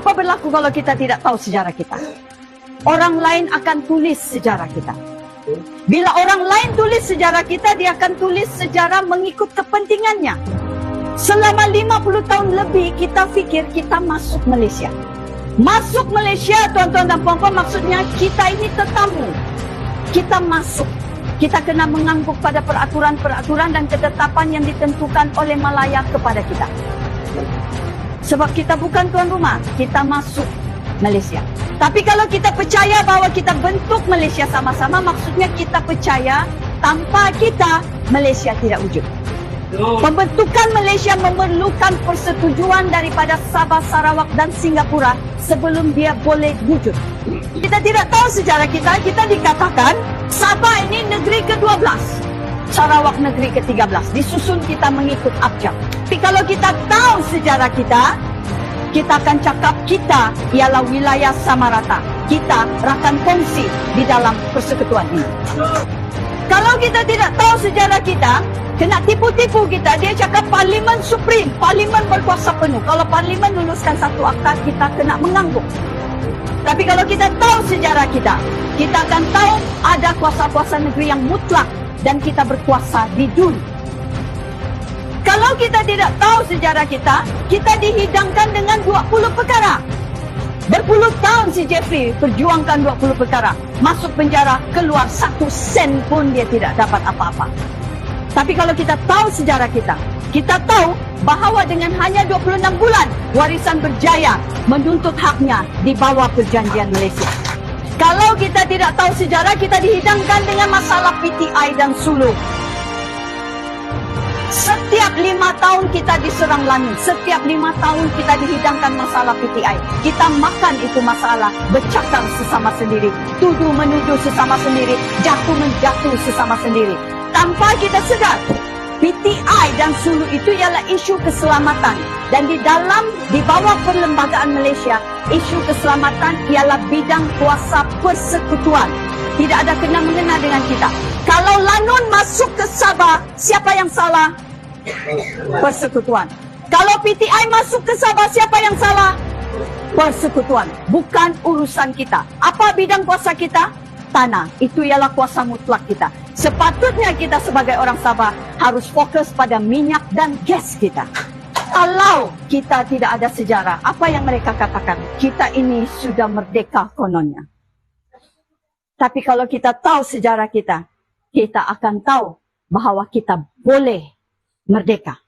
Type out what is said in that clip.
Apa berlaku kalau kita tidak tahu sejarah kita? Orang lain akan tulis sejarah kita. Bila orang lain tulis sejarah kita, dia akan tulis sejarah mengikut kepentingannya. Selama 50 tahun lebih kita fikir kita masuk Malaysia. Masuk Malaysia, tuan-tuan dan puan-puan, maksudnya kita ini tetamu. Kita masuk. Kita kena mengangguk pada peraturan-peraturan dan ketetapan yang ditentukan oleh Malaya kepada kita. Sebab kita bukan tuan rumah, kita masuk Malaysia. Tapi kalau kita percaya bahawa kita bentuk Malaysia sama-sama, maksudnya kita percaya tanpa kita, Malaysia tidak wujud. Pembentukan Malaysia memerlukan persetujuan daripada Sabah, Sarawak dan Singapura sebelum dia boleh wujud. Kita tidak tahu sejarah kita, kita dikatakan Sabah ini negeri ke-12, Sarawak negeri ke-13, disusun kita mengikut abjad. Tapi kalau kita tahu sejarah kita akan cakap kita ialah wilayah sama rata. Kita rakan kongsi di dalam persekutuan ini. Kalau kita tidak tahu sejarah kita, kena tipu-tipu kita. Dia cakap Parlimen Supreme, Parlimen berkuasa penuh. Kalau Parlimen luluskan satu akta, kita kena mengangguk. Tapi kalau kita tahu sejarah kita akan tahu ada kuasa-kuasa negeri yang mutlak dan kita berkuasa di dunia. Kalau kita tidak tahu sejarah kita dihidangkan dengan 20 perkara. Berpuluh tahun si Jeffrey perjuangkan 20 perkara. Masuk penjara, keluar 1 sen pun dia tidak dapat apa-apa. Tapi kalau kita tahu sejarah kita tahu bahawa dengan hanya 26 bulan, Warisan berjaya menuntut haknya di bawah perjanjian Malaysia. Kalau kita tidak tahu sejarah, kita dihidangkan dengan masalah PTI dan Sulu. Setiap 5 tahun kita diserang langit. Setiap 5 tahun kita dihidangkan masalah PTI. Kita makan itu masalah, bercakap sesama sendiri, tuduh menuduh sesama sendiri, jatuh menjatuh sesama sendiri. Tanpa kita sedar, PTI dan Sulu itu ialah isu keselamatan. Dan di bawah perlembagaan Malaysia, isu keselamatan ialah bidang kuasa persekutuan. Tidak ada kena-mengena dengan kita. Kalau Lanun masuk ke Sabah, siapa yang salah? Persekutuan. Kalau PTI masuk ke Sabah, siapa yang salah? Persekutuan. Bukan urusan kita. Apa bidang kuasa kita? Tanah. Itu ialah kuasa mutlak kita. Sepatutnya kita sebagai orang Sabah harus fokus pada minyak dan gas kita. Kalau kita tidak ada sejarah, apa yang mereka katakan? Kita ini sudah merdeka kononnya. Tapi kalau kita tahu sejarah kita akan tahu bahawa kita boleh merdeka.